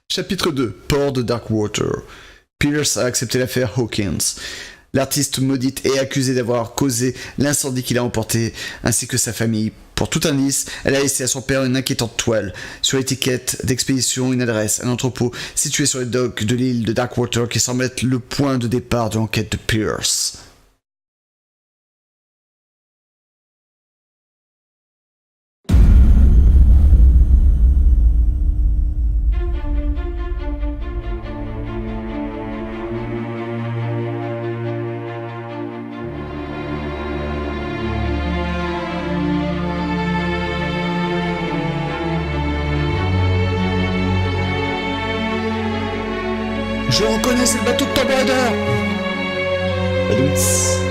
Chapitre 2. Port de Darkwater. Pierce a accepté l'affaire Hawkins. L'artiste maudite est accusée d'avoir causé l'incendie qu'il a emporté, ainsi que sa famille. Pour tout indice, elle a laissé à son père une inquiétante toile. Sur l'étiquette d'expédition, une adresse, un entrepôt situé sur les docks de l'île de Darkwater qui semble être le point de départ de l'enquête de Pierce. Je reconnais, c'est le bateau de Tomb Raider. Badouts.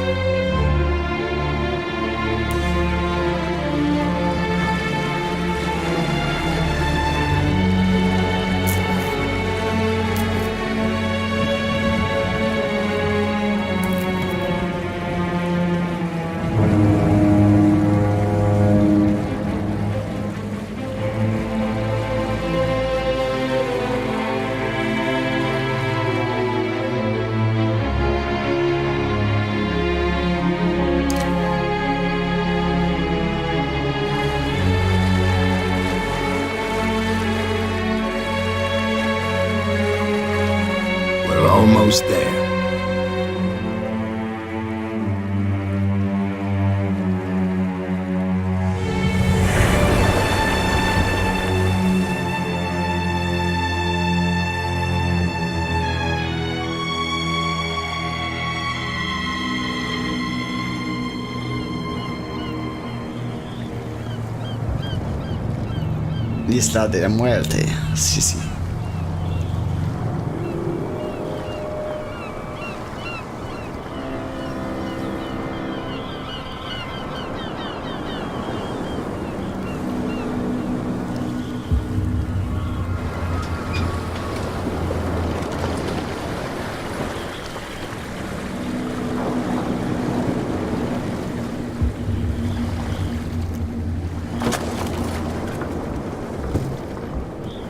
Almost there. L'Isla de la Muerte. Sí, sí.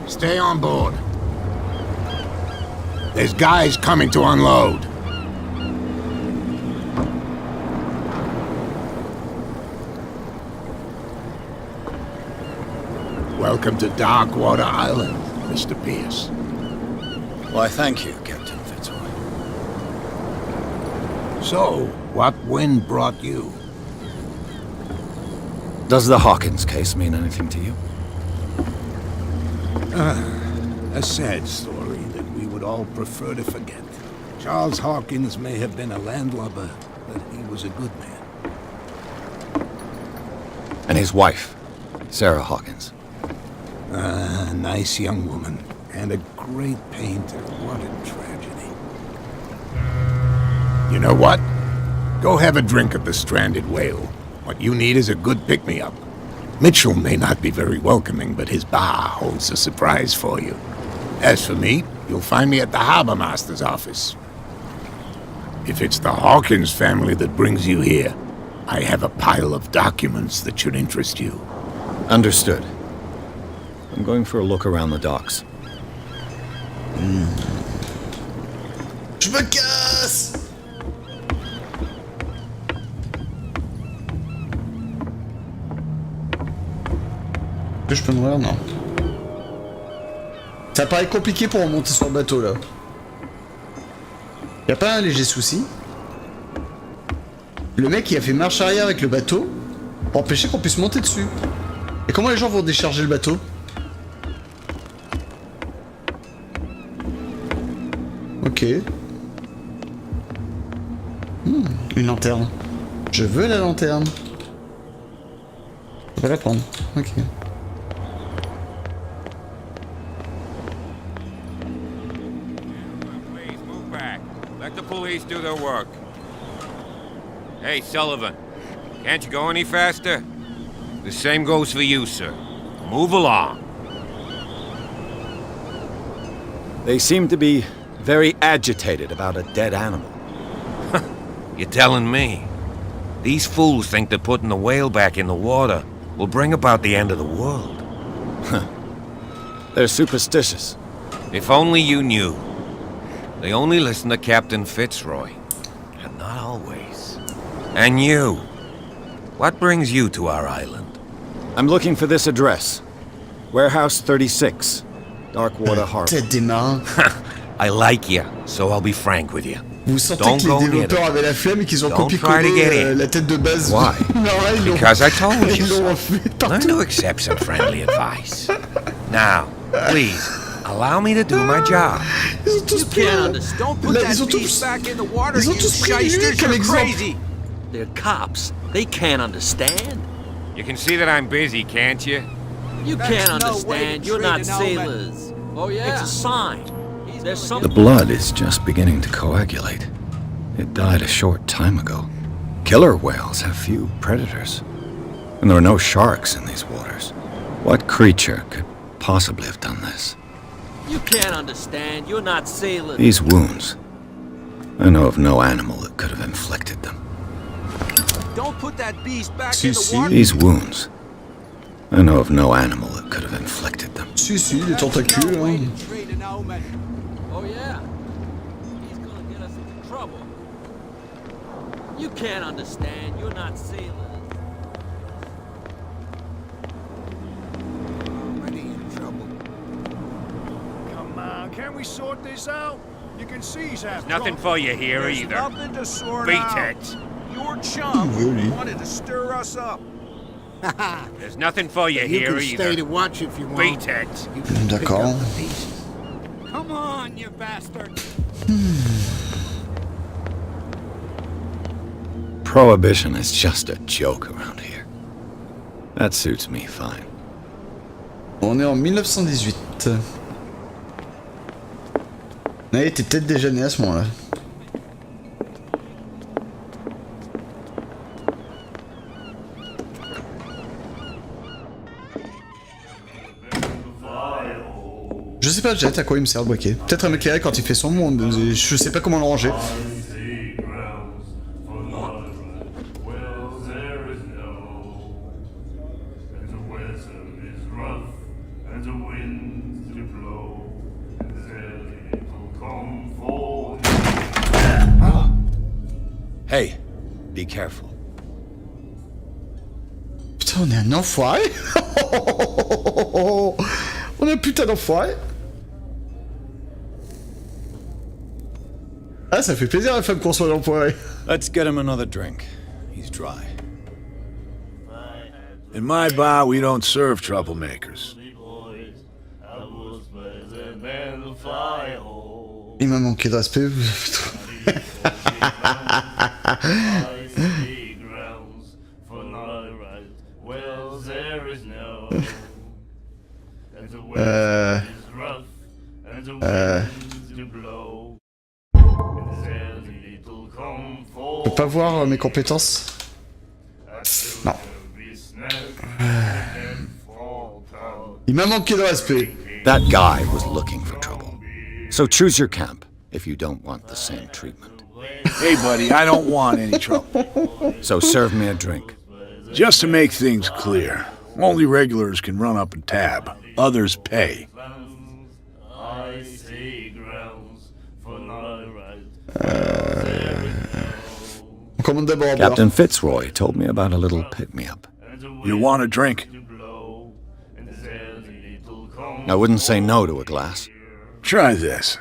Stay on board. There's guys coming to unload. Welcome to Darkwater Island, Mr. Pierce. Why, thank you, Captain Fitzroy. So, what wind brought you? Does the Hawkins case mean anything to you? A sad story that we would all prefer to forget. Charles Hawkins may have been a landlubber, but he was a good man. And his wife, Sarah Hawkins. A nice young woman, and a great painter. What a tragedy. You know what? Go have a drink at the Stranded Whale. What you need is a good pick-me-up. Mitchell may not be very welcoming, but his bar holds a surprise for you. As for me, you'll find me at the Harbor Master's office. If it's the Hawkins family that brings you here, I have a pile of documents that should interest you. Understood. I'm going for a look around the docks. Je me casse! Je peux mourir? Non. Ça paraît compliqué pour remonter sur le bateau là. Y'a pas un léger souci? Le mec il a fait marche arrière avec le bateau pour empêcher qu'on puisse monter dessus. Et comment les gens vont décharger le bateau? Ok. Une lanterne. Je veux la lanterne. Je vais la prendre. Ok. Let the police do their work. Hey, Sullivan, can't you go any faster? The same goes for you, sir. Move along. They seem to be very agitated about a dead animal. You're telling me? These fools think that putting the whale back in the water will bring about the end of the world. They're superstitious. If only you knew. They only listen to Captain Fitzroy. And not always. And you. What brings you to our island? I'm looking for this address. Warehouse 36, Darkwater Harbor. Tête des marins. I like you, so I'll be frank with you. Vous sentez Don't que go les near développeurs them. avaient la flemme et qu'ils ont Don't try to get copié-collé in. la tête de base. Why? Non, là, ils l'ont- Because I told you ils l'ont so. refait Learn partout. to accept some friendly advice. Now, please, allow me to do my job. Ils ont tous pris. Don't put Là, that ils ont beast tous. back in the water, Ils ont you tous pris lui shysters, comme you're exemple. crazy. They're cops. They can't understand. You can see that I'm busy, can't you? You That's can't no way understand. to You're treat not an omen. sailors. Oh yeah. It's a sign. There's The something. blood is just beginning to coagulate. It died a short time ago. Killer whales have few predators. And there are no sharks in these waters. What creature could possibly have done this? You can't understand. You're not sailors. These wounds. I know of no animal that could have inflicted them. Don't put that beast back Si, in the si. water. These wounds. I know of no animal that could have inflicted them. Si, si, les That's tentacules. no way Hein. to treat an omen. Oh yeah. He's gonna get us into trouble. You can't understand. You're not sailors. Already in trouble. Come on, can we sort this out? You can see he's half Nothing drunk. for you here There's either. nothing to sort Beat out. it. Your chum Really? wanted to stir us up. There's nothing for you You here can stay either. to watch if you want. Beat it. You can pick D'accord. up the pieces. Come on, you bastard. Prohibition is just a joke around here. That suits me fine. On est en 1918. Ouais, t'es peut-être déjà né à ce moment-là. Je sais pas, Jet, à quoi il me sert le briquet. Peut-être à m'éclairer quand il fait son monde. Je sais pas comment le ranger. Hey, be careful. Putain, on est un enfoiré. On est un putain d'enfoiré. Ah, ça fait plaisir à la femme qu'on soit l'enfoiré. Let's get him another drink. He's dry. In my bar, we don't serve troublemakers. Il m'a manqué de respect. Je peux pas voir mes compétences. Non. Il m'a manqué de respect. That guy was looking for trouble. So choose your camp if you don't want the same treatment. Hey, buddy, I don't want any trouble. So serve me a drink. Just to make things clear, only regulars can run up and tab. Others pay. On commande d'abord à boire. Captain Fitzroy told me about a little pick-me-up. You want a drink? I wouldn't say no to a glass. Try this.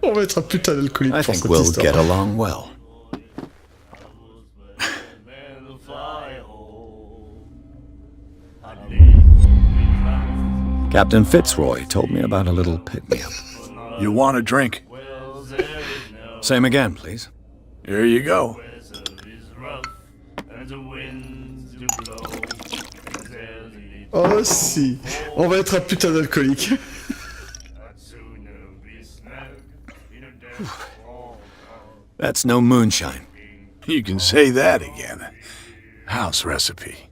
On va être un putain d'alcoolique I pour think cette we'll histoire. get along well. Captain Fitzroy told me about a little pick-me-up. You want a drink? Same again, please. Here you go. Oh si, on va être un putain d'alcoolique. That's no moonshine. You can say that again. House recipe.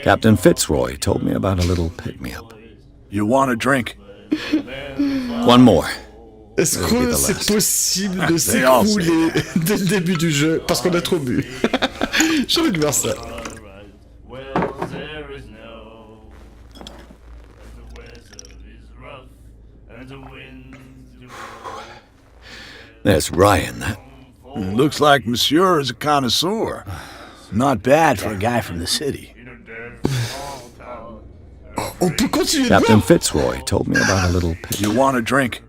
Captain Fitzroy told me about a little pick-me-up. You want a drink? One more. Est-ce It'll be que the c'est last. possible de all say s'écrouler dès le début du jeu parce qu'on a trop bu? J'ai envie de voir ça. Well, there is no. The weather is rough, and the winds do blow. There's Ryan. That Looks like Monsieur is a connoisseur. Not bad for a guy from the city. In a dead small town. On peut continuer de Captain boire? Fitzroy told me about a little pit. You want a drink?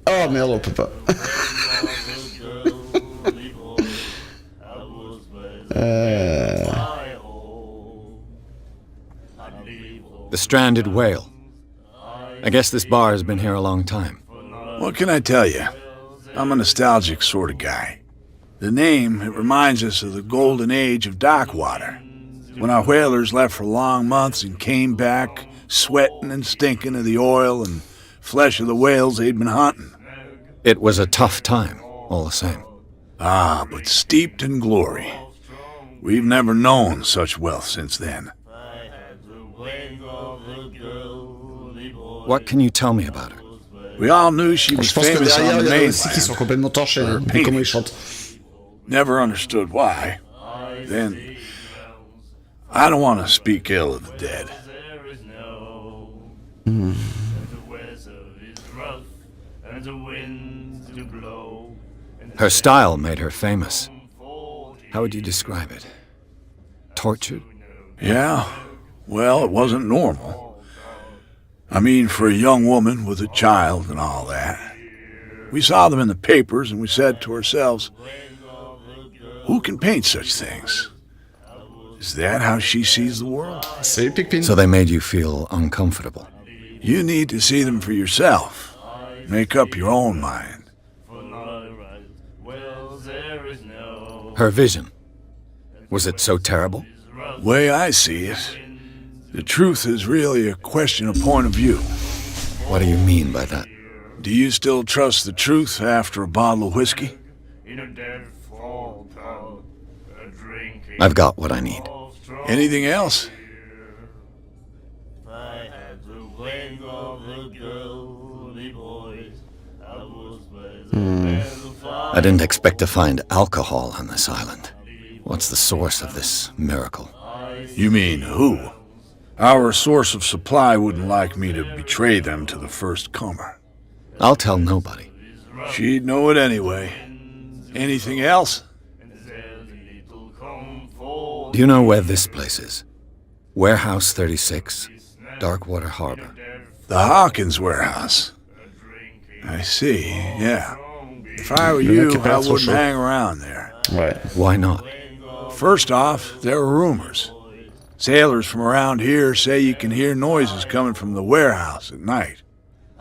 Oh merde, on peut pas. The Stranded Whale. I guess this bar has been here a long time. What can I tell you? I'm a nostalgic sort of guy. The name, it reminds us of the golden age of dock water, when our whalers left for long months and came back sweating and stinking of the oil and flesh of the whales they'd been hunting. It was a tough time, all the same. Ah, but steeped in glory. We've never known such wealth since then. What can you tell me about her? We all knew she was Je pense que famous derrière, on il the y en a aussi qui sont mainland. complètement torchés, hein, vu comment ils chantent. Never understood why. Then, I don't want to speak ill of the dead. There is no. The weather is rough, and the winds do blow. Her style made her famous. How would you describe it? Tortured? Yeah, well, it wasn't normal. I mean, for a young woman with a child and all that. We saw them in the papers and we said to ourselves, who can paint such things? Is that how she sees the world? Salut Pikmin. So they made you feel uncomfortable. You need to see them for yourself. Make up your own mind. Well, there is no. Her vision. Was it so terrible? Way I see it, the truth is really a question of point of view. What do you mean by that? Do you still trust the truth after a bottle of whiskey? In a dead fall town, a drinking I've got what I need. of strong Anything else? I had the wing of the girly boys. I was by the battlefire. I didn't expect to find alcohol on this island. What's the source of this miracle? You mean who? Our source of supply wouldn't like me to betray them to the first comer. I'll tell nobody. She'd know it anyway. Anything else? Do you know where this place is? Warehouse 36, Darkwater Harbor. The Hawkins warehouse. I see, yeah. If I were you, I wouldn't hang around there. Ouais. Why not? First off, there are rumors. Sailors from around here say you can hear noises coming from the warehouse at night.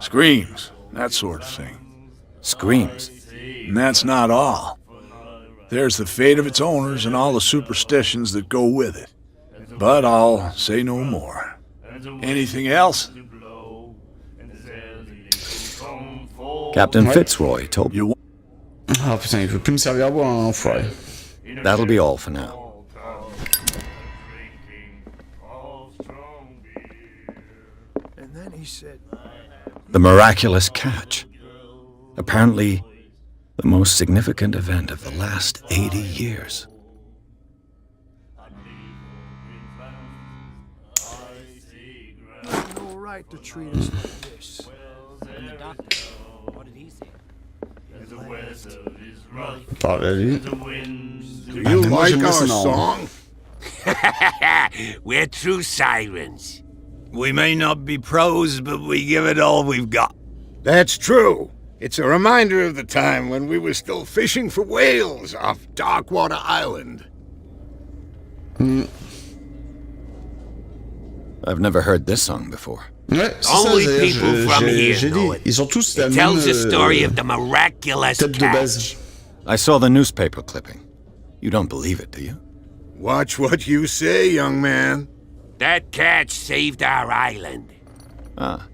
Screams, that sort of thing. Screams. And that's not all. There's the fate of its owners and all the superstitions that go with it. But I'll say no more. Anything else? Captain Ouais. Fitzroy told me. You Ah putain, il veut plus me servir à boire, hein, enfoiré. That'll be all for now. And then he said, The miraculous catch. Apparently, the most significant event of the last 80 years. no right to treat us like this. And the doctor, what did he say? Parle à lui. Do you like our song? We're true sirens. We may not be pros, but we give it all we've got. That's true. It's a reminder of the time when we were still fishing for whales off Darkwater Island. I've never heard this song before. Ouais, c'est ça, Only d'ailleurs, people from here j'ai know dit. it. Ils ont tous la It même tells the story of the miraculous tête de catch. base. I saw the newspaper clipping. You don't believe it, do you? Watch what you say, young man. That catch saved our island. Ah.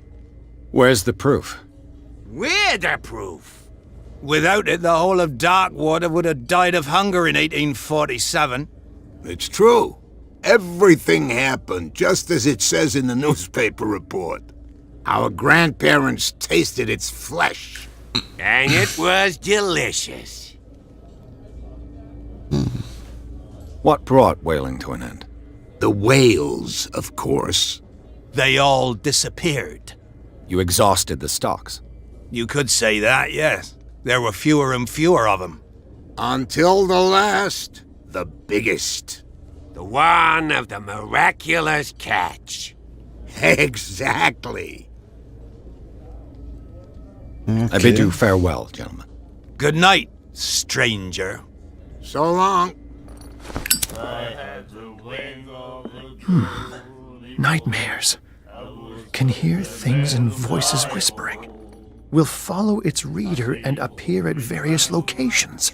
Where's the proof? We're the proof. Without it, the whole of Darkwater would have died of hunger in 1847. It's true. Everything happened just as it says in the newspaper report. Our grandparents tasted its flesh. And it was delicious. What brought whaling to an end? The whales, of course. They all disappeared. You exhausted the stocks. You could say that, yes. There were fewer and fewer of them. Until the last, the biggest. The one of the miraculous catch. Exactly. I bid you farewell, gentlemen. Good night, stranger. So long. Nightmares. Can hear things and voices whispering. Will follow its reader and appear at various locations,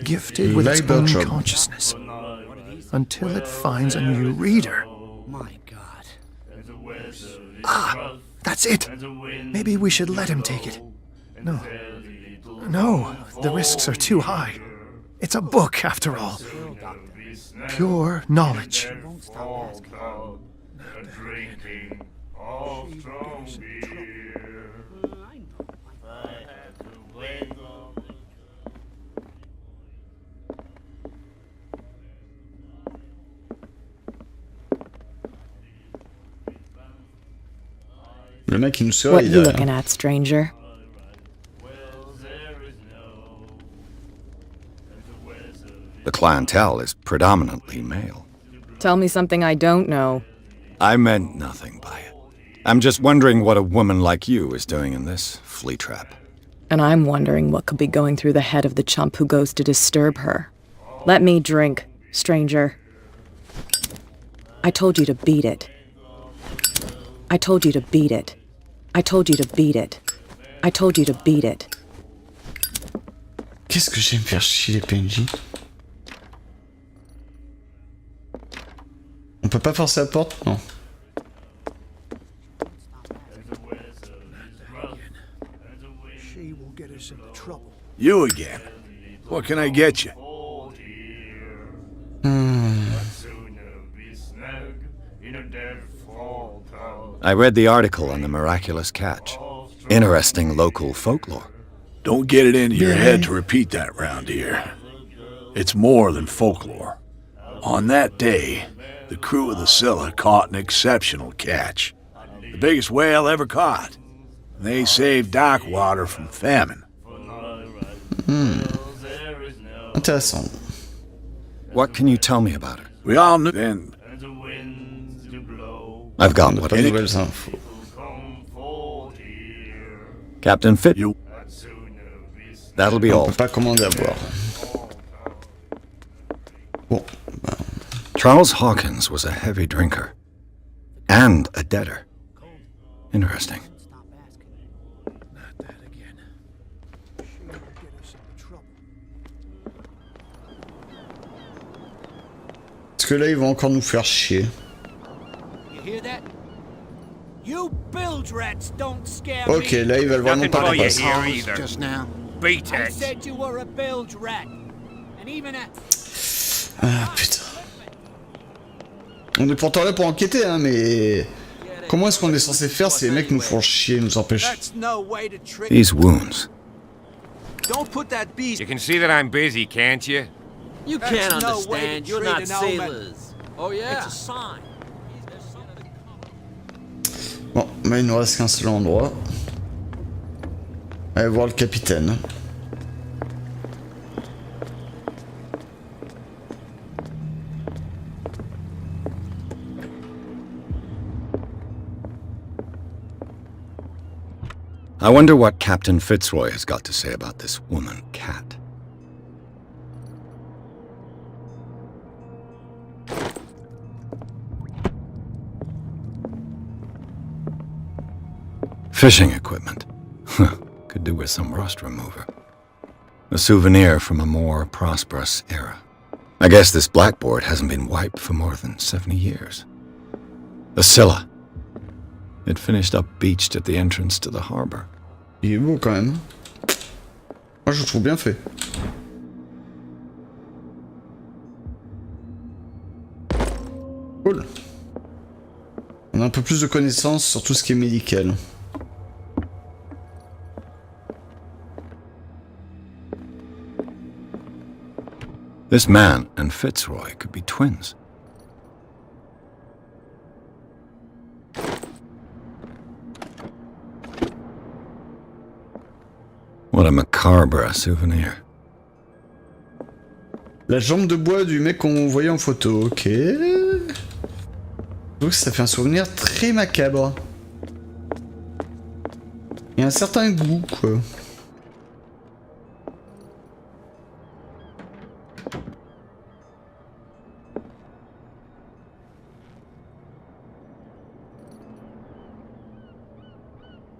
gifted with its own consciousness, until it finds a new reader. My God. Ah, that's it. Maybe we should let him take it. No. No, the risks are too high. It's a book, after all. Pure knowledge. Drinking of strong beer. I had to wake up. Le mec, il nous What surveille you derrière. looking at, stranger? The clientele is predominantly male. Tell me something I don't know. I meant nothing by it. I'm just wondering what a woman like you is doing in this flea trap. And I'm wondering what could be going through the head of the chump who goes to disturb her. Let me drink, stranger. I told you to beat it. I told you to beat it. I told you to beat it. I told you to beat it. Qu'est-ce que j'aime faire chier les PNJ? On peut pas forcer la porte? Non. She will get us into trouble. You again. What can I get you? I read the article on the miraculous catch. Interesting local folklore. Don't get it into your head to repeat that round here. It's more than folklore. On that day, the crew of the Scylla caught an exceptional catch. The biggest whale ever caught. They saved Darkwater from famine. Intéressant. What can you tell me about her? We all knew then. I've got Pas what de I need. nouvelles infos. Captain Fit. You. That'll be On all. peut pas commander à boire. Bon, bah, Charles Hawkins was a heavy drinker. And a debtor. Interesting. Not that again. She will get us into trouble. parce que là, ils vont encore nous faire chier. You hear that? You bilge rats don't scare Ok, me. là, ils veulent vraiment Nothing pas for qu'on you passe. here either. Just now. Beat I it. said you were a bilge rat. And even a... Ah, putain. On est pourtant là pour enquêter, hein, mais... Comment est-ce qu'on est censé faire si les mecs nous font chier, nous empêchent? That's no way to trick. These wounds. Don't put that beast. You can see that I'm busy, can't you? You can't That's no way to understand. You're treat not an omen. sailors. Oh, yeah. It's a sign. Bon, mais il nous reste qu'un seul endroit. Allez voir le capitaine. I wonder what Captain Fitzroy has got to say about this woman cat. Fishing equipment. Could do with some rust remover. A souvenir from a more prosperous era. I guess this blackboard hasn't been wiped for more than 70 years. The Scylla. It finished up beached at the entrance to the harbor. Il est beau quand même. Moi je le trouve bien fait. Cool. On a un peu plus de connaissances sur tout ce qui est médical. This man and Fitzroy could be twins. What a macabre souvenir. La jambe de bois du mec qu'on voyait en photo, ok. Donc ça fait un souvenir très macabre. Il y a un certain goût, quoi.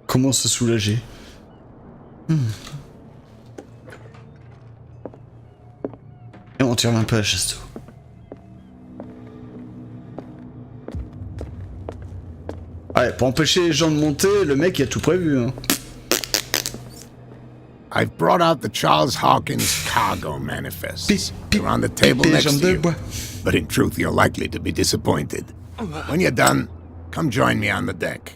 Comment se soulager? Et on tire un peu à chasse d'eau. Ouais, pour empêcher les gens de monter, le mec il a tout prévu. Hein. I've brought out the Charles Hawkins cargo manifests. They're on the table next to you. But in truth, you're likely to be disappointed. When you're done, come join me on the deck.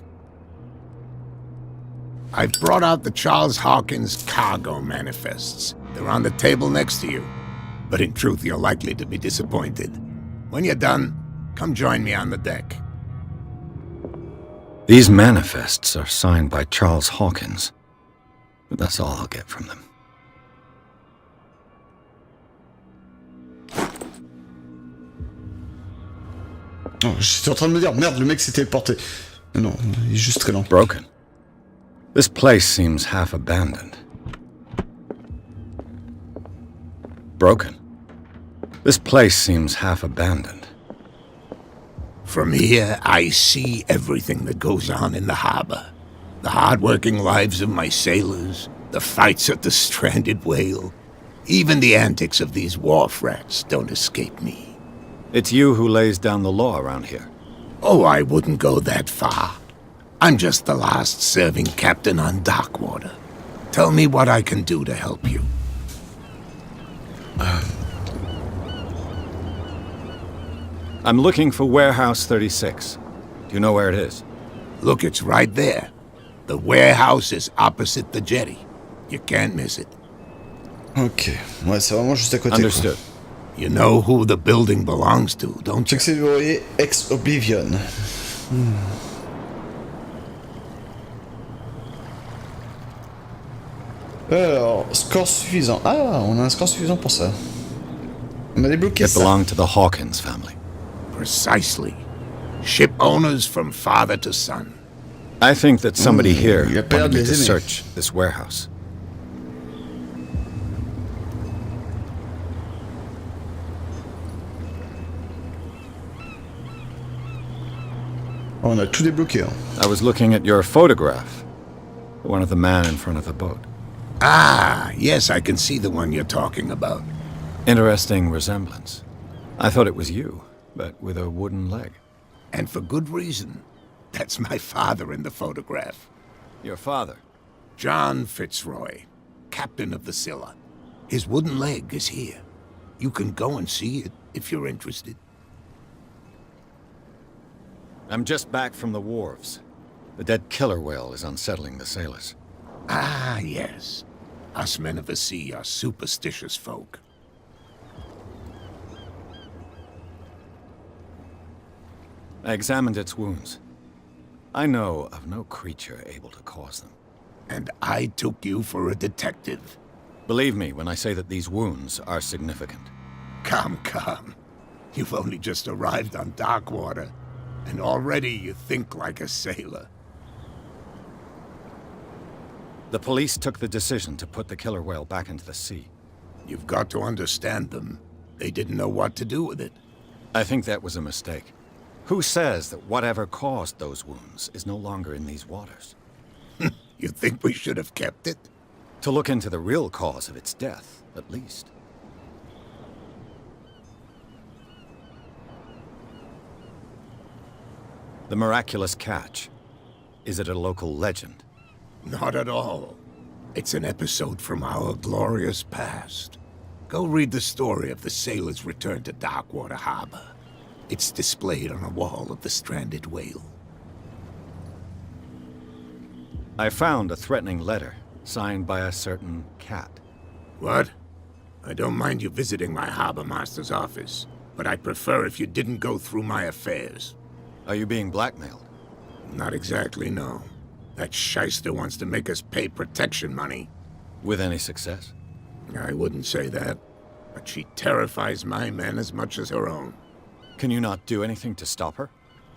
I've brought out the Charles Hawkins cargo manifests. They're on the table next to you. But in truth, you're likely to be disappointed. When you're done, come join me on the deck. These manifests are signed by Charles Hawkins, but that's all I'll get from them. Oh, j'étais en train de me dire, merde, le mec s'est téléporté. Non, il est juste très lent. Broken. This place seems half abandoned. Broken. This place seems half abandoned. From here, I see everything that goes on in the harbor. The hard-working lives of my sailors, the fights at the stranded whale. Even the antics of these wharf rats don't escape me. It's you who lays down the law around here. Oh, I wouldn't go that far. I'm just the last serving captain on Darkwater. Tell me what I can do to help you. I'm looking for Warehouse 36. Do you know where it is? Look, it's right there. The warehouse is opposite the jetty. You can't miss it. Ok, ouais, c'est vraiment juste à côté. Understood. Quoi. You know who the building belongs to, don't you? C'est que ex-Oblivion. Alors, score suffisant. Ah, on a un score suffisant pour ça. On a débloqué ça. It belonged to the Hawkins family. Precisely. Ship owners from father to son. I think that somebody here wanted me to search this warehouse. On a tout débloqué. Hein. I was looking at your photograph. One of the man in front of the boat. Ah, yes, I can see the one you're talking about. Interesting resemblance. I thought it was you, but with a wooden leg. And for good reason. That's my father in the photograph. Your father? John Fitzroy, captain of the Scylla. His wooden leg is here. You can go and see it if you're interested. I'm just back from the wharves. The dead killer whale is unsettling the sailors. Ah, yes. Us men of the sea are superstitious folk. I examined its wounds. I know of no creature able to cause them. And I took you for a detective. Believe me when I say that these wounds are significant. Come, come. You've only just arrived on Darkwater, and already you think like a sailor. The police took the decision to put the killer whale back into the sea. You've got to understand them. They didn't know what to do with it. I think that was a mistake. Who says that whatever caused those wounds is no longer in these waters? You think we should have kept it? To look into the real cause of its death, at least. The miraculous catch. Is it a local legend? Not at all. It's an episode from our glorious past. Go read the story of the sailor's return to Darkwater Harbor. It's displayed on a wall of the stranded whale. I found a threatening letter, signed by a certain cat. What? I don't mind you visiting my harbor master's office, but I'd prefer if you didn't go through my affairs. Are you being blackmailed? Not exactly, no. That shyster wants to make us pay protection money. With any success? I wouldn't say that, but she terrifies my men as much as her own. Can you not do anything to stop her?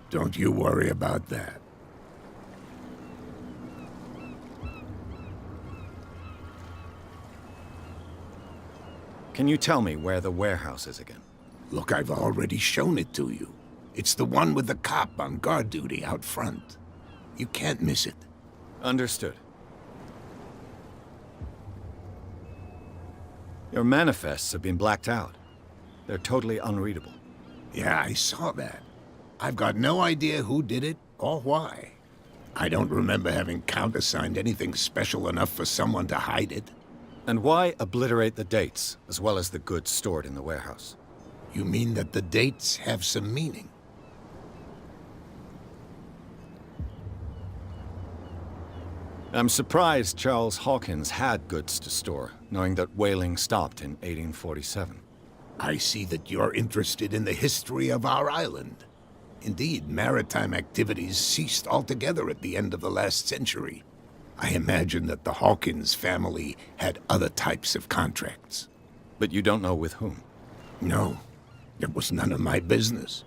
Don't you worry about that. Can you tell me where the warehouse is again? Look, I've already shown it to you. It's the one with the cop on guard duty out front. You can't miss it. Understood. Your manifests have been blacked out. They're totally unreadable. Yeah, I saw that. I've got no idea who did it or why. I don't remember having countersigned anything special enough for someone to hide it. And why obliterate the dates, as well as the goods stored in the warehouse? You mean that the dates have some meaning? I'm surprised Charles Hawkins had goods to store, knowing that whaling stopped in 1847. I see that you're interested in the history of our island. Indeed, maritime activities ceased altogether at the end of the last century. I imagine that the Hawkins family had other types of contracts. But you don't know with whom? No, it was none of my business.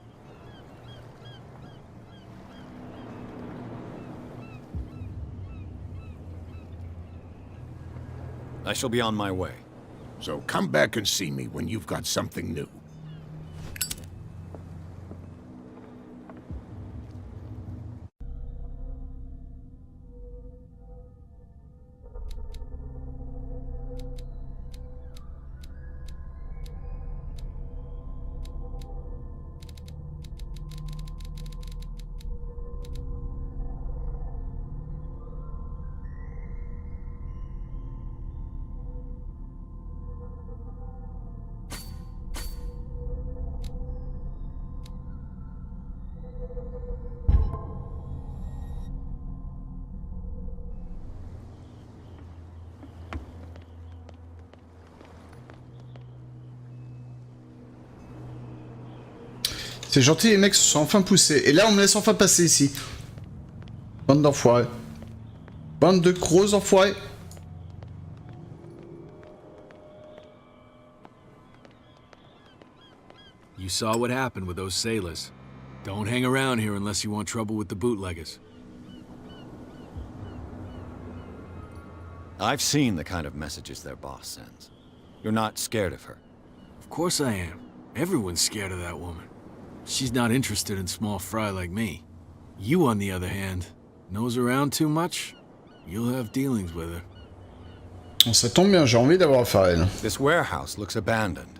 I shall be on my way. So come back and see me when you've got something new. C'est gentil, les mecs se sont enfin poussés. Et là, on me laisse enfin passer ici. Bande d'enfoirés. Bande de gros enfoirés. You saw what happened with those sailors. Don't hang around here unless you want trouble with the bootleggers. I've seen the kind of messages their boss sends. You're not scared of her? Of course I am. Everyone's scared of that woman. She's not interested in small fry like me. You, on the other hand, nose around too much, you'll have dealings with her. Ça tombe bien, j'ai envie d'avoir affaire à elle. This warehouse looks abandoned.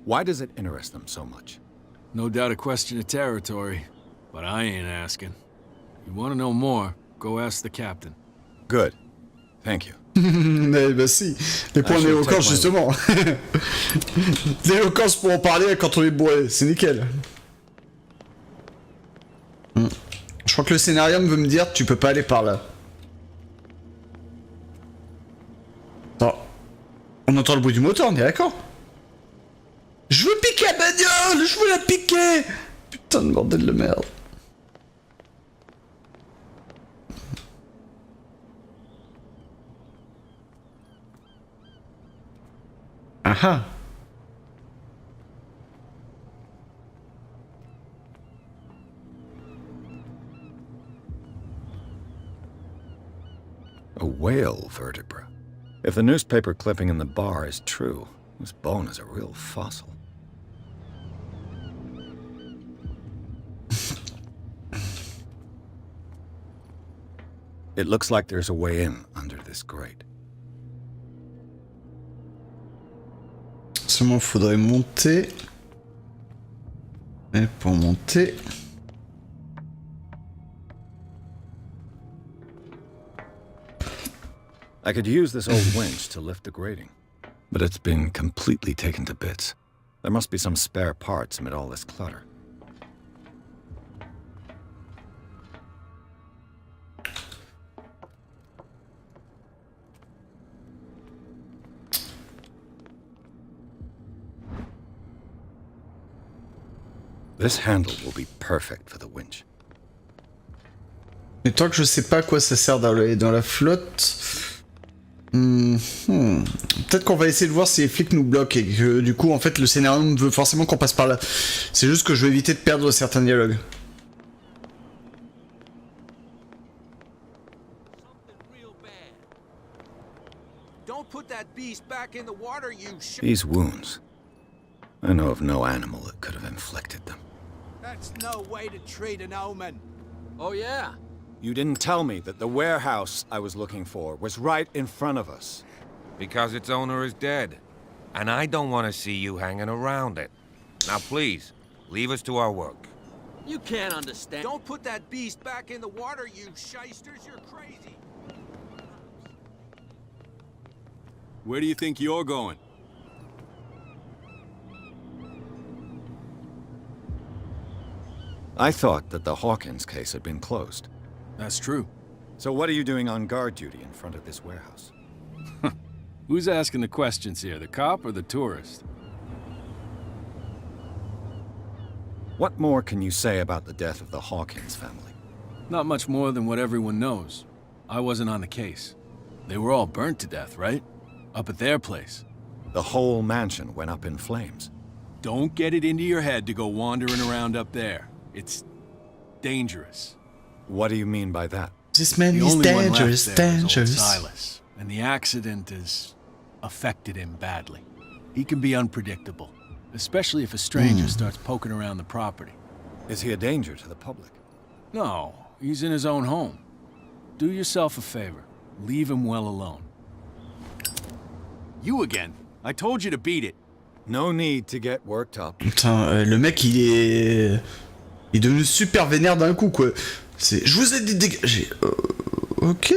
Why does it interest them so much? No doubt a question of territory, but I ain't asking. You want to know more, go ask the captain. Good. Thank you. Mais bah si, les points d'éloquence justement. L'éloquence pour en parler quand on est bourré, c'est nickel. Je crois que le scénarium veut me dire tu peux pas aller par là. Attends. On entend le bruit du moteur, on est d'accord? Je veux piquer la bagnole! Je veux la piquer! Putain de bordel de merde. Ah ah. A whale vertebra. If the newspaper clipping in the bar is true, this bone is a real fossil. It looks like there's a way in under this grate. Seulement faudrait monter. Et pour monter. I could use this old winch to lift the grating, but it's been completely taken to bits. There must be some spare parts amid all this clutter. This handle will be perfect for the winch. Mais tant que je sais pas à quoi ça sert d'aller dans la flotte... Peut-être qu'on va essayer de voir si les flics nous bloquent et que du coup en fait le scénario veut forcément qu'on passe par là. C'est juste que je veux éviter de perdre certains dialogues. These wounds. I know of no animal that could have inflicted them. That's no way to treat an omen. Oh, yeah? You didn't tell me that the warehouse I was looking for was right in front of us. Because its owner is dead. And I don't want to see you hanging around it. Now please, leave us to our work. You can't understand. Don't put that beast back in the water, you shysters. You're crazy. Where do you think you're going? I thought that the Hawkins case had been closed. That's true. So what are you doing on guard duty in front of this warehouse? Who's asking the questions here, the cop or the tourist? What more can you say about the death of the Hawkins family? Not much more than what everyone knows. I wasn't on the case. They were all burnt to death, right? Up at their place. The whole mansion went up in flames. Don't get it into your head to go wandering around up there. It's dangerous. What do you mean by that? This man is dangerous, dangerous. Silas, and the accident has affected him badly. He can be unpredictable, especially if a stranger starts poking around the property. Is he a danger to the public? No, he's in his own home. Do yourself a favor. Leave him well alone. You again. I told you to beat it. No need to get worked up. Putain, le mec il est devenu super vénère d'un coup quoi. C'est, je vous ai dit dégagez. Ok.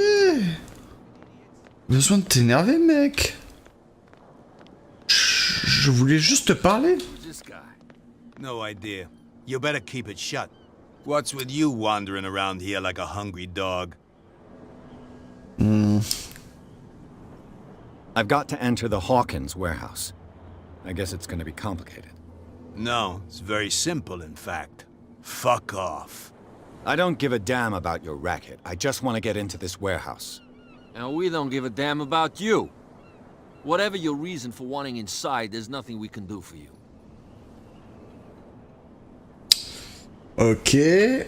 Besoin de t'énerver mec. Je voulais juste te parler. No idea. You better keep it shut. What's with you wandering around here like a hungry dog? I've got to enter the Hawkins warehouse. I guess it's going to be complicated. No, it's very simple, in fact. Fuck off. I don't give a damn about your racket. I just want to get into this warehouse. And we don't give a damn about you. Whatever your reason for wanting inside, there's nothing we can do for you. Ok.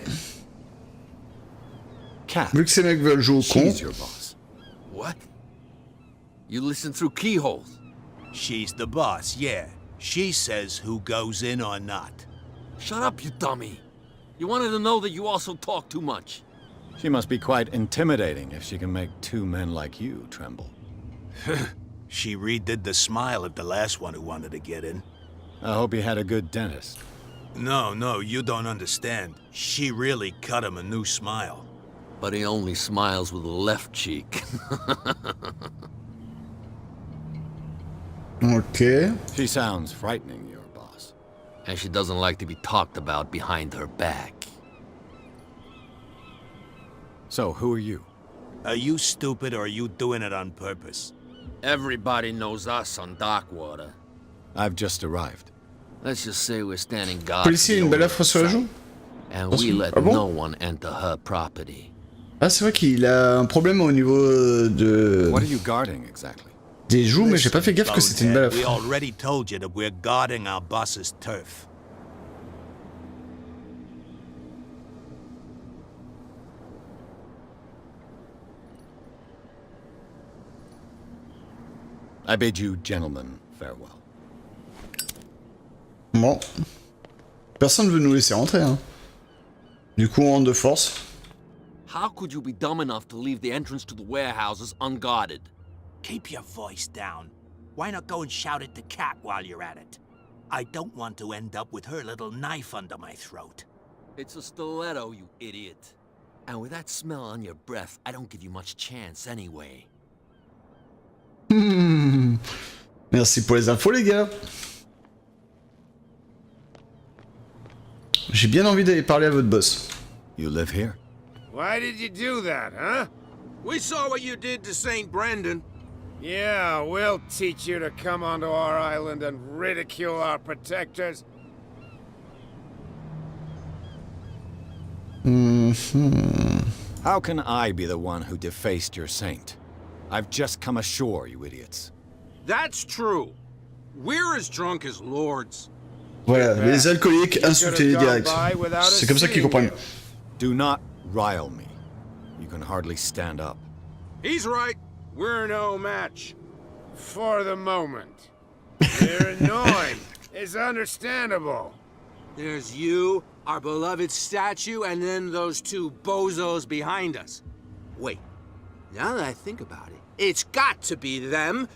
Vu que ces mecs veulent jouer au con. She's your boss. What? You listen through keyholes? She's the boss, yeah. She says who goes in or not. Shut up, you dummy. You wanted to know that you also talk too much. She must be quite intimidating if she can make two men like you tremble. She redid the smile at the last one who wanted to get in. I hope he had a good dentist. No, you don't understand. She really cut him a new smile. But he only smiles with the left cheek. Okay. She sounds frightening, your boss. And she doesn't like to be talked about behind her back. So, who are you? Are you stupid or are you doing it on purpose? Everybody knows us on Darkwater. I've just arrived. Let's just say we're standing guard. Policier, une belle affre sur la joue. And we let no one enter her property. Ah, c'est vrai qu'il a un problème au niveau de... What are you guarding exactly? Des joues, mais j'ai pas fait gaffe que c'était une belle affre. We already told you that we're guarding our boss's turf. I bid you gentlemen farewell. Bon. Personne veut nous laisser rentrer, hein. Du coup, on rentre de force. How could you be dumb enough to leave the entrance to the warehouses unguarded? Keep your voice down. Why not go and shout at the cat while you're at it? I don't want to end up with her little knife under my throat. It's a stiletto, you idiot. And with that smell on your breath, I don't give you much chance anyway. Merci pour les infos, les gars. J'ai bien envie d'aller parler à votre boss. You live here? Why did you do that, huh? We saw what you did to St. Brendan. Yeah, we'll teach you to come onto our island and ridicule our protectors. How can I be the one who defaced your saint? I've just come ashore, you idiots. That's true. We're as drunk as lords. Voilà, les alcooliques insultés direct. C'est comme ça qu'ils comprennent. Do not rile me. You can hardly stand up. He's right. We're no match. For the moment. They're annoyed. It's understandable. There's you, our beloved statue, and then those two bozos behind us. Wait, now that I think about it, it's got to be them.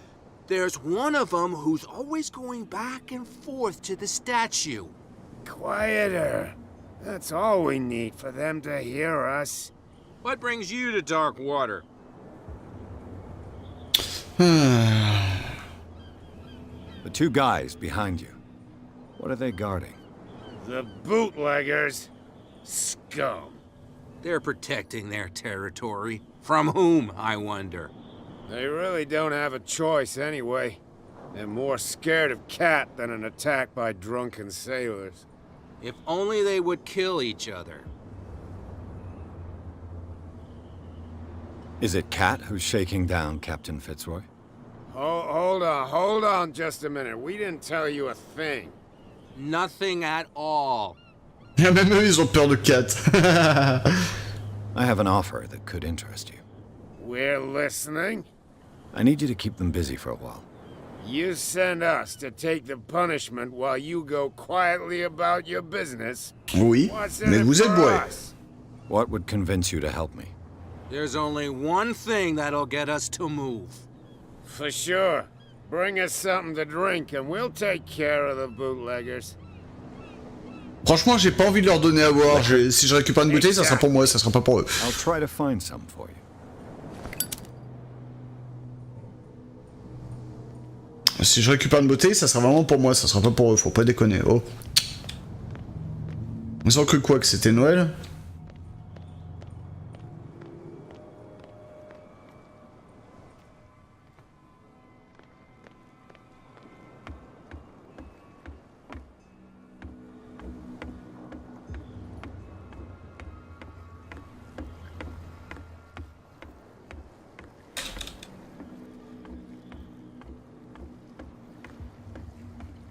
There's one of them who's always going back and forth to the statue. Quieter. That's all we need for them to hear us. What brings you to dark water? The two guys behind you. What are they guarding? The bootleggers. Scum. They're protecting their territory. From whom, I wonder? They really don't have a choice anyway. They're more scared of Cat than an attack by drunken sailors. If only they would kill each other. Is it Cat who's shaking down Captain Fitzroy? Hold on just a minute. We didn't tell you a thing. Nothing at all. Même eux, ils ont peur de Cat. I have an offer that could interest you. We're listening. I need you to keep them busy for a while. You send us to take the punishment while you go quietly about your business. Oui, mais vous êtes bourré. What would convince you to help me? There's only one thing that'll get us to move. For sure. Bring us something to drink and we'll take care of the bootleggers. Franchement, j'ai pas envie de leur donner à boire. Si je récupère une bouteille, ça sera pour moi, ça sera pas pour eux. I'll try to find some for you. Si je récupère une bouteille, ça sera vraiment pour moi, ça sera pas pour eux, faut pas déconner. Oh. Ils ont cru quoi, que c'était Noël?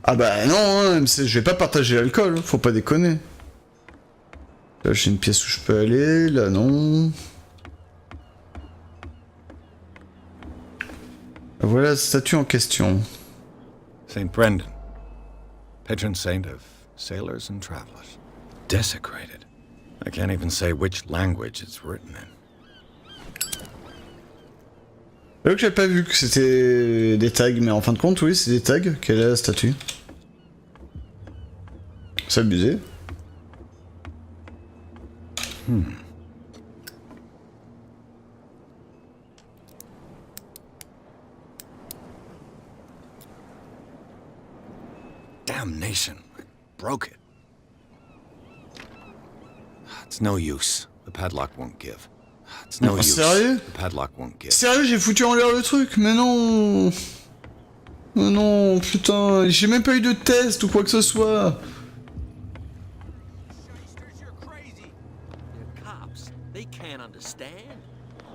Ah bah non, hein, je vais pas partager l'alcool, faut pas déconner. Là j'ai une pièce où je peux aller, là non. Voilà la statue en question. Saint Brendan, patron saint of sailors and travelers. Desecrated. I can't even say which language it's written in. C'est vrai que j'avais pas vu que c'était des tags, mais en fin de compte, oui, c'est des tags. Quelle est la statue? C'est abusé. Damnation. I broke it. It's no use. The padlock won't give. It's no use. Sérieux? The padlock won't give. Sérieux, j'ai foutu en l'air le truc, mais non. Mais non, putain, j'ai même pas eu de test ou quoi que ce soit. They can't understand.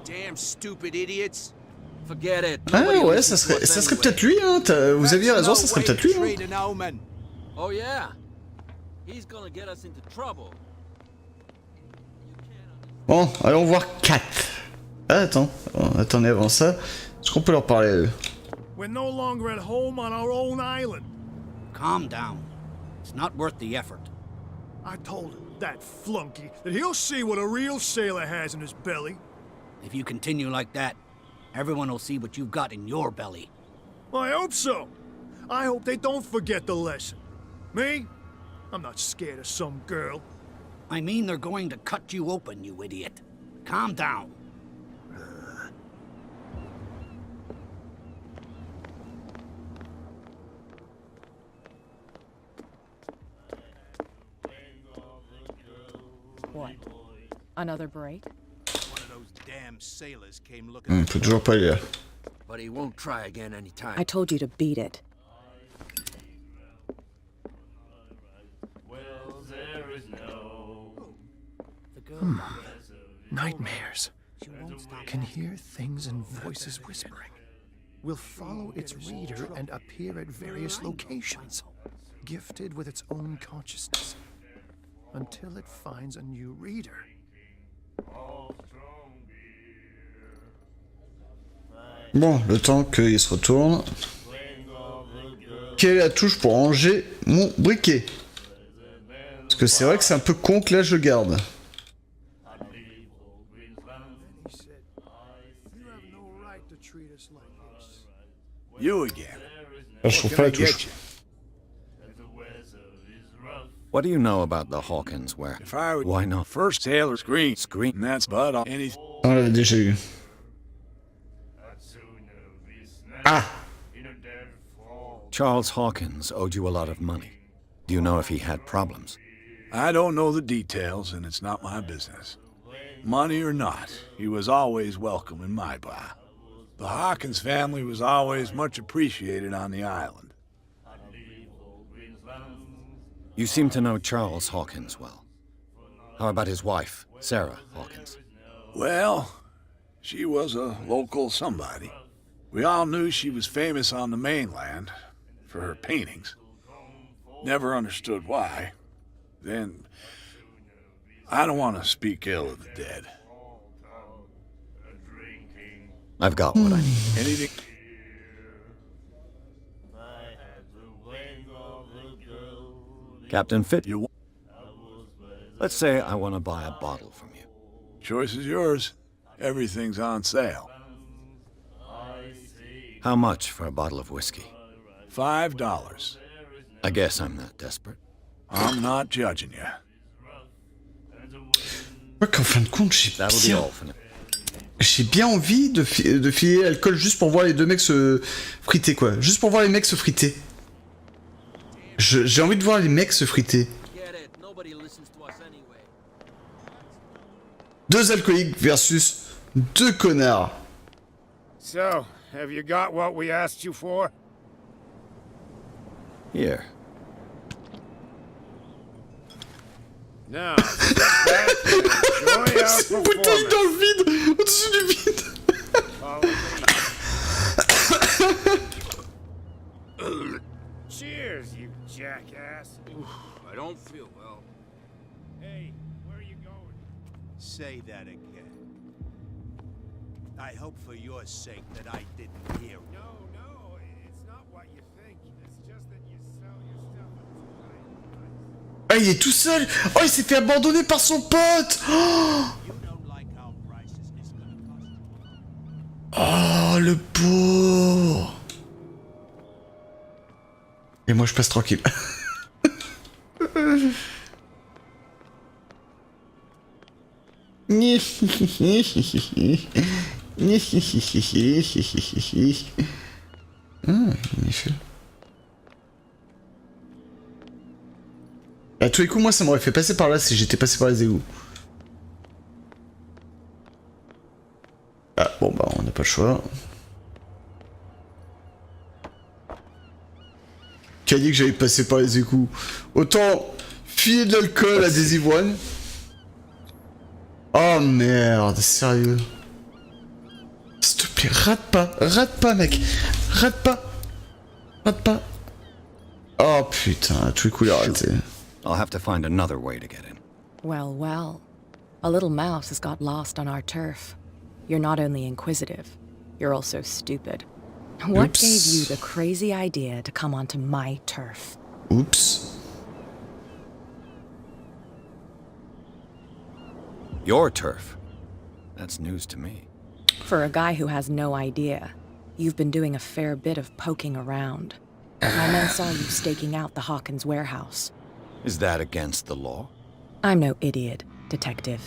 Damn stupid idiots. Forget it. Ah ouais, ça serait peut-être lui, hein. Vous aviez raison, ça serait peut-être lui. Hein. Oh yeah. He's gonna get us into trouble. Bon, allons voir Cat. Ah, attendez avant ça. Est-ce qu'on peut leur parler à eux? We're no longer at home on our own island. Calm down. It's not worth the effort. I told him, that flunky, that he'll see what a real sailor has in his belly. If you continue like that, everyone will see what you've got in your belly. I hope so. I hope they don't forget the lesson. Me? I'm not scared of some girl. I mean they're going to cut you open, you idiot. Calm down. What? Another break? One of those damn sailors came looking. Peut toujours pas lire. But he won't try again anytime. I told you to beat it. Nightmares. Can hear things and voices whispering. Will follow its reader and appear at various locations, gifted with its own consciousness, until it finds a new reader. Bon, le temps qu'il se retourne. Quelle est la touche pour ranger mon briquet? Parce que c'est vrai que c'est un peu con que là je garde. You again. Ah, je trouve pas la touche. What do you know about the Hawkins where? If I were Why not? first sailor screen, and that's but on anything. On l'avait déjà eu. Ah! Charles Hawkins owed you a lot of money. Do you know if he had problems? I don't know the details, and it's not my business. Money or not, he was always welcome in my bar. The Hawkins family was always much appreciated on the island. You seem to know Charles Hawkins well. How about his wife, Sarah Hawkins? Well, she was a local somebody. We all knew she was famous on the mainland for her paintings. Never understood why. Then, I don't want to speak ill of the dead. I've got what I need. Anything? Captain Fit. Let's say I want to buy a bottle from you. Choice is yours. Everything's on sale. How much for a bottle of whiskey? $5. I guess I'm not desperate. I'm not judging you. Ouais, qu'en fin de compte, j'ai bien envie de filer l'alcool juste pour voir les deux mecs se friter, quoi. Juste pour voir les mecs se friter. J'ai envie de voir les mecs se friter. Deux alcooliques versus deux connards. So, have you got what we asked you for? Here. Now, sit back and enjoy our C'est une bouteille dans le vide, au-dessus du vide. Cheers, you jackass. I don't feel well. Hey, where are you going? Say that again. I hope for your sake that I didn't hear. No, it's not what you think. It's just that you sell your stuff at Ah, il est tout seul. Oh, il s'est fait abandonner par son pote. Oh, le pauvre. Et moi, je passe tranquille. À tous les coups, moi, ça m'aurait fait passer par là si j'étais passé par les égouts. Ah, bon, bah, on n'a pas le choix. Qui a dit que j'allais passer par les égouts? Autant filer de l'alcool à des ivrognes. Oh merde, sérieux. S'il te plaît, rate pas, mec. Rate pas. Oh putain, à tous les coups, il a raté. I'll have to find another way to get in. Well, well. A little mouse has got lost on our turf. You're not only inquisitive, you're also stupid. What gave you the crazy idea to come onto my turf? Oops. Your turf? That's news to me. For a guy who has no idea, you've been doing a fair bit of poking around. My men saw you staking out the Hawkins warehouse. Is that against the law? I'm no idiot, Detective.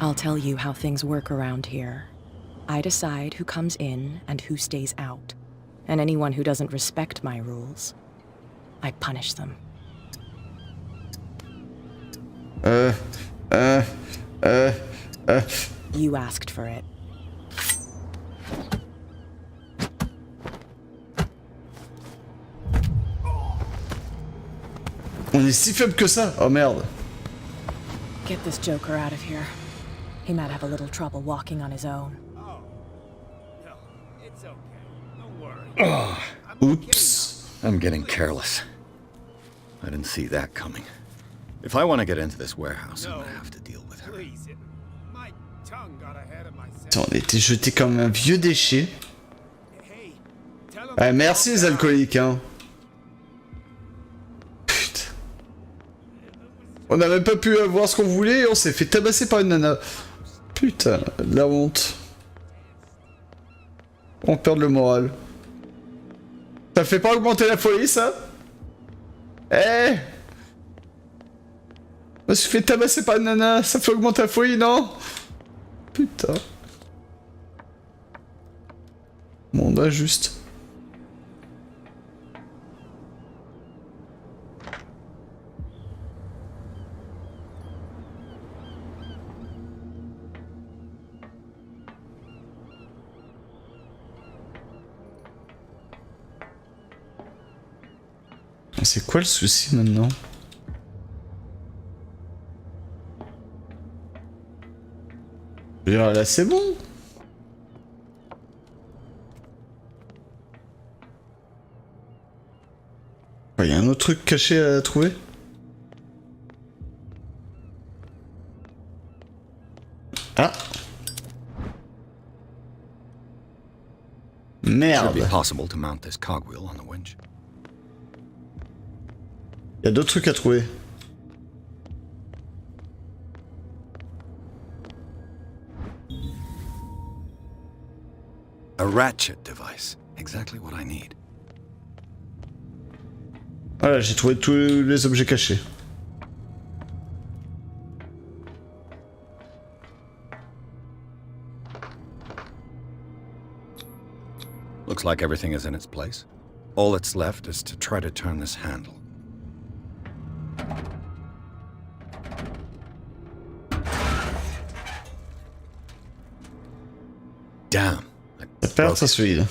I'll tell you how things work around here. I decide who comes in and who stays out. And anyone who doesn't respect my rules, I punish them. You asked for it. On est si faible que ça. Oh merde. Get this joker out of here. He might have a little trouble walking on his own. Oops. I'm getting careless. I didn't see that coming. If I want to get into this warehouse, I'm gonna have to deal with her. Attends, on était jeté comme un vieux déchet. Ah, merci les alcooliques, hein. Putain. On n'a même pas pu avoir ce qu'on voulait et on s'est fait tabasser par une nana. Putain, la honte. On perd le moral. Ça fait pas augmenter la folie, ça? Eh! Je me suis fait tabasser par une nana, ça fait augmenter la folie, non? Putain. Monde injuste. C'est quoi le souci maintenant? Je veux dire, là c'est bon. Il y a un autre truc caché à trouver? Ah. Merde. Should be possible to mount this cogwheel on the winch. Il y a d'autres trucs à trouver. A ratchet device. Exactly what I need. Voilà, j'ai trouvé tous les objets cachés. Looks like everything is in its place. All that's left is to try to turn this handle. Damn. Ça perd sa solide.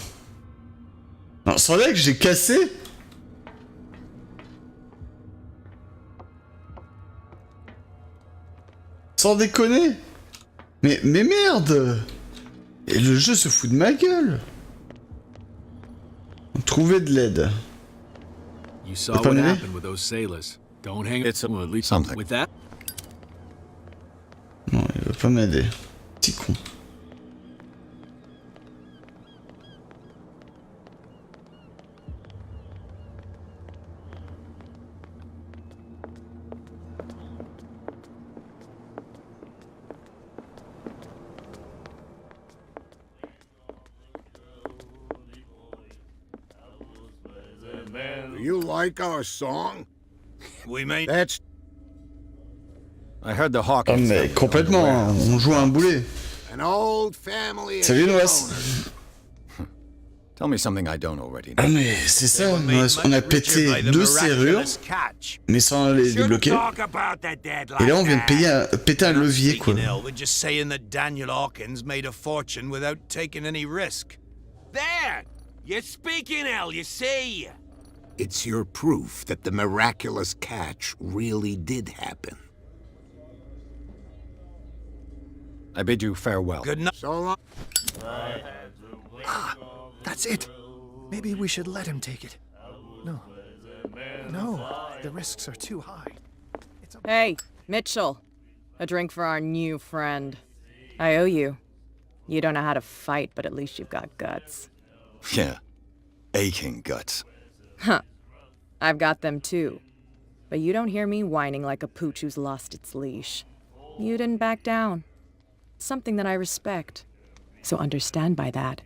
Non, sans là que j'ai cassé. Sans déconner. Mais merde. Et le jeu se fout de ma gueule. Trouver de l'aide. You saw what happened with those sailors. Don't hang it at least something with that. Non, il veut pas m'aider. Petit con. Do you like our song? We made That's... I heard the hawk. Ah mais complètement, on joue à un boulet. An old family. Salut Noas. Tell me something I don't already know. Ah mais c'est ça, Noas, on a pété 2 serrures, mais sans les débloquer. Et là on vient de péter un levier quoi. We're just saying that Daniel Hawkins made a fortune without taking any risk. There! You're speaking, El, you see? It's your proof that the miraculous catch really did happen. I bid you farewell. Good night. So long. Ah, that's it. Maybe we should let him take it. No. No, the risks are too high. Hey, Mitchell. A drink for our new friend. I owe you. You don't know how to fight, but at least you've got guts. Yeah. Aching guts. Huh. I've got them too. But you don't hear me whining like a pooch who's lost its leash. You didn't back down. Something that I respect. So understand by that.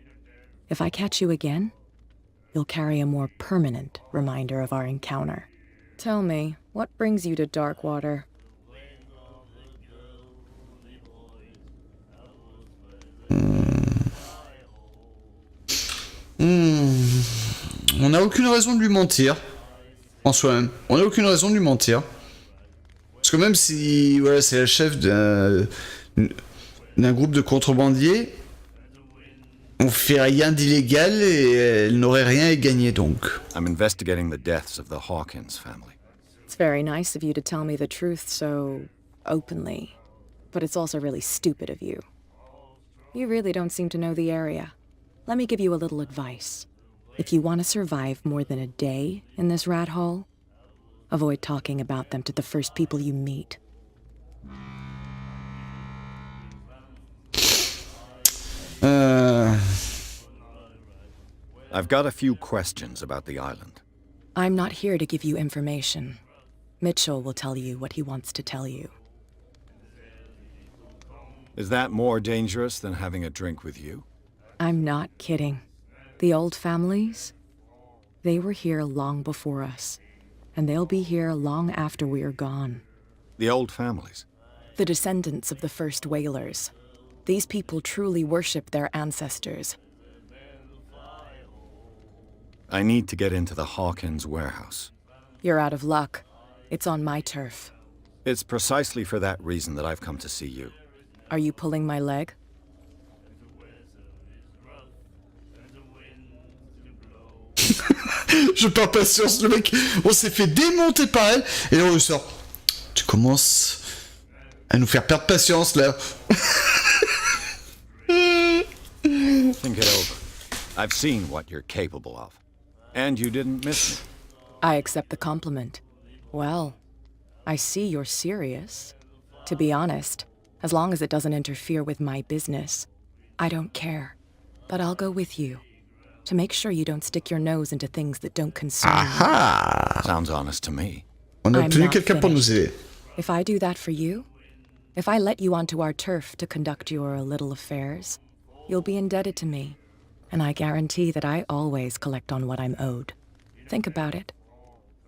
If I catch you again, you'll carry a more permanent reminder of our encounter. Tell me, what brings you to Darkwater? On n'a aucune raison de lui mentir. En soi-même. On n'a aucune raison de lui mentir. Parce que même si voilà, c'est la chef d'un groupe de contrebandiers, on fait rien d'illégal et elle n'aurait rien à gagner donc. I'm investigating the deaths of the Hawkins family. It's very nice of you to tell me the truth so openly. but it's also really stupid of you. You really don't seem to know the area. Let me give you a little advice. If you want to survive more than a day in this rat hole, avoid talking about them to the first people you meet. I've got a few questions about the island. I'm not here to give you information. Mitchell will tell you what he wants to tell you. Is that more dangerous than having a drink with you? I'm not kidding. The old families, they were here long before us, and they'll be here long after we are gone. The old families? The descendants of the first whalers. These people truly worship their ancestors. I need to get into the Hawkins warehouse. You're out of luck. It's on my turf. It's precisely for that reason that I've come to see you. Are you pulling my leg? Je perds patience, le mec, on s'est fait démonter par elle, et là on lui sort. Tu commences à nous faire perdre patience, là. Think it over. I've seen what you're capable of. And you didn't miss me. I accept the compliment. Well, I see you're serious. To be honest, as long as it doesn't interfere with my business, I don't care. But I'll go with you. To make sure you don't stick your nose into things that don't concern you. Sounds honest to me. On a obtenu quelqu'un pour nous aider. If I do that for you, if I let you onto our turf to conduct your little affairs, you'll be indebted to me, and I guarantee that I always collect on what I'm owed. Think about it.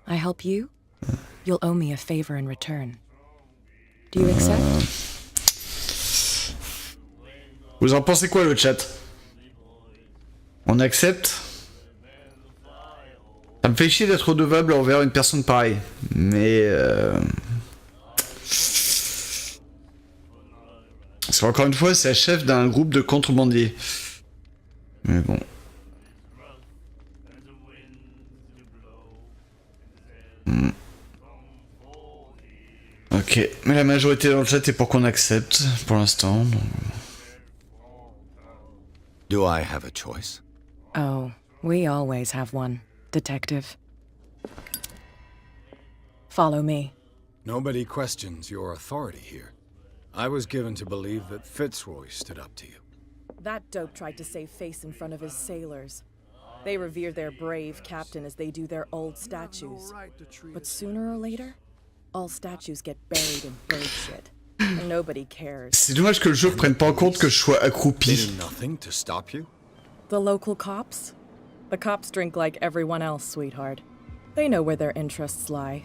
I help you, you'll owe me a favor in return. Do you accept? Vous en pensez quoi, le chat? On accepte? Ça me fait chier d'être redevable envers une personne pareille, mais parce qu'encore une fois, c'est la chef d'un groupe de contrebandiers. Mais bon. Ok, mais la majorité dans le chat est pour qu'on accepte, pour l'instant. Donc... Do I have a choice? Oh, we always have one, Detective. Follow me. Nobody questions your authority here. I was given to believe that Fitzroy stood up to you. That dope tried to save face in front of his sailors. They revere their brave captain as they do their old statues. But sooner or later, all statues get buried in bird shit. And nobody cares. C'est dommage que le jeu prenne pas en compte que je sois accroupi. They did nothing to stop you? The local cops? The cops drink like everyone else, sweetheart. They know where their interests lie.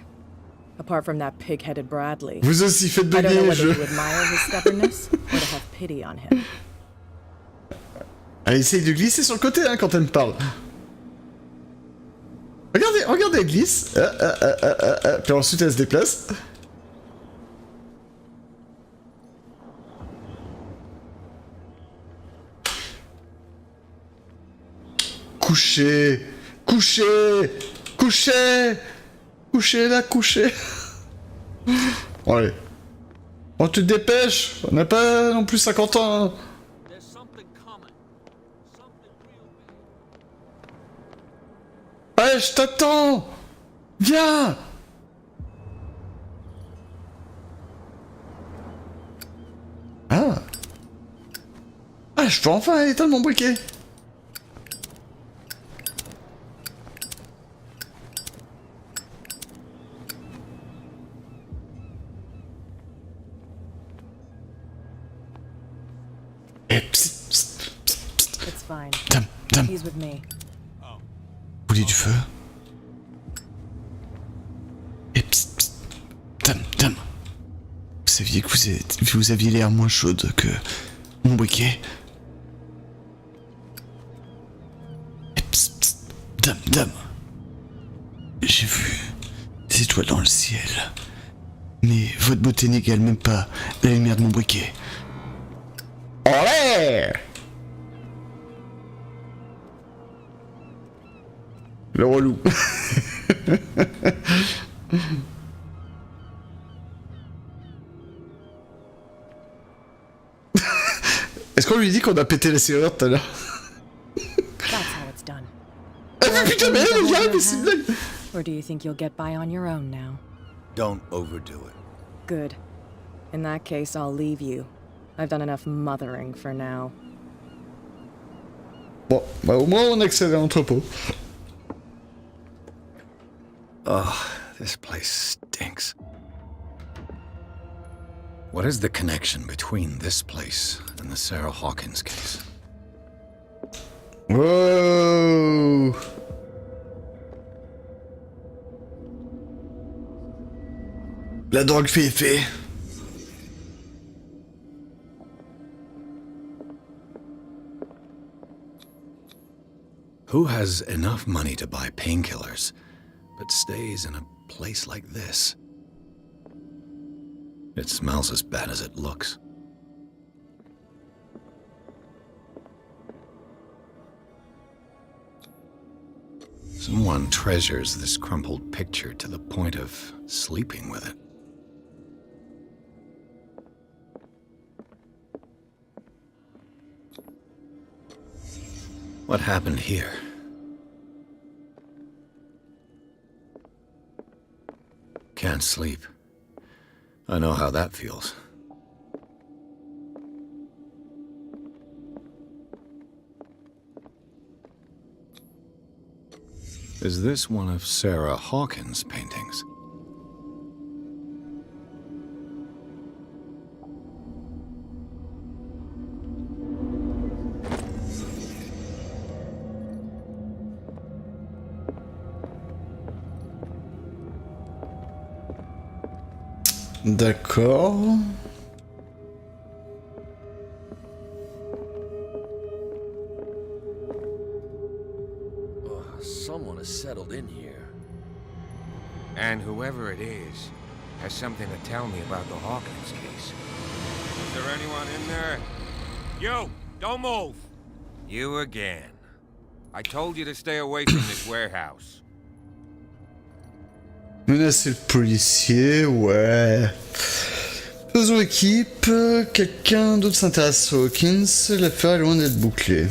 Apart from that pig-headed Bradley. Vous aussi faites de I don't know liège. whether to admire his stubbornness or to have pity on him. Elle essaye de glisser sur le côté hein, quand elle me parle. Regardez, regardez, elle glisse. Puis ensuite elle se déplace. Couchez, couchez, couchez, couchez là, couchez. Bon, allez. On te dépêche, on n'a pas non plus 50 ans. Hein. Ouais, je t'attends. Viens. Ah. Ah, je peux enfin éteindre mon briquet. It's fine. Dame. He's with me. Vous voulez du feu? Et psst. Dame. Vous saviez que vous aviez l'air moins chaude que mon briquet? Et psst. Dame. J'ai vu des étoiles dans le ciel. Mais votre beauté n'égale même pas la lumière de mon briquet. Olé! Le relou. Est-ce qu'on lui dit qu'on a pété la serrure tout à l'heure? That's how it's done. Ah mais putain, mais elle vient, mais c'est une blague. Or do you think you'll get by on your own now? Don't overdo it. Good. In that case, I'll leave you. I've done enough mothering for now. Bon, bah au moins on accède à l'entrepôt. Oh, this place stinks. What is the connection between this place and the Sarah Hawkins case? Wow. La drogue fait effet. Who has enough money to buy painkillers, but stays in a place like this? It smells as bad as it looks. Someone treasures this crumpled picture to the point of sleeping with it. What happened here? Can't sleep. I know how that feels. Is this one of Sarah Hawkins' paintings? D'accord. Someone has settled in here. And whoever it is has something to tell me about the Hawkins case. Is there anyone in there? You! Don't move! You again. I told you to stay away from this warehouse. Menacer le policier, ouais. Faisons équipe. Quelqu'un d'autre s'intéresse à Hawkins. L'affaire est loin d'être bouclée.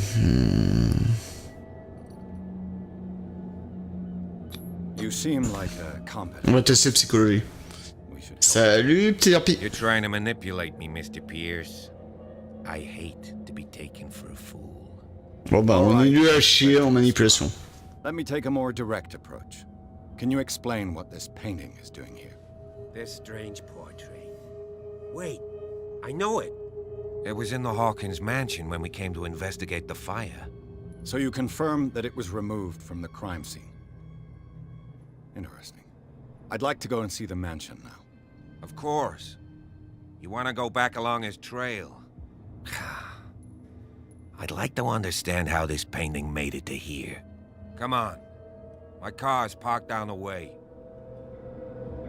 You seem like a competent. On va tester psychologie. Salut, petit harpie. You're trying to manipulate me, Mr. Pierce. I hate to be taken for a fool. Bon bah, on est nul à chier en manipulation. Let me take a more direct approach. Can you explain what this painting is doing here? This strange portrait. Wait, I know it. It was in the Hawkins mansion when we came to investigate the fire. So you confirm that it was removed from the crime scene? Interesting. I'd like to go and see the mansion now. Of course. You want to go back along his trail? I'd like to understand how this painting made it to here. Come on. My car's parked down the way.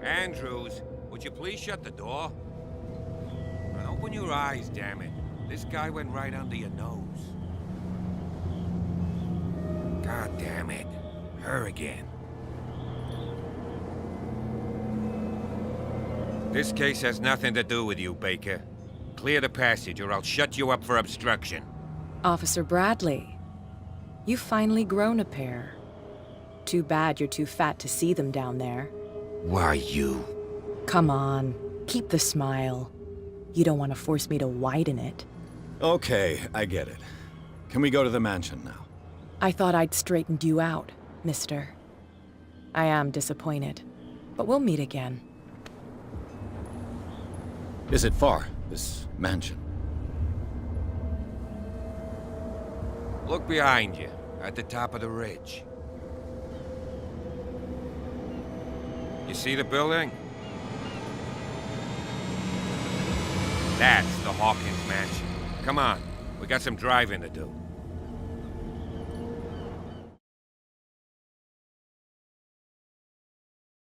Andrews, would you please shut the door? And open your eyes, damn it. This guy went right under your nose. God damn it. Her again. This case has nothing to do with you, Baker. Clear the passage or I'll shut you up for obstruction. Officer Bradley, you've finally grown a pair. Too bad you're too fat to see them down there. Why you? Come on, keep the smile. You don't want to force me to widen it. Okay, I get it. Can we go to the mansion now? I thought I'd straightened you out, mister. I am disappointed, but we'll meet again. Is it far, this mansion? Look behind you, at the top of the ridge. You see the building? That's the Hawkins mansion. Come on, we got some driving to do.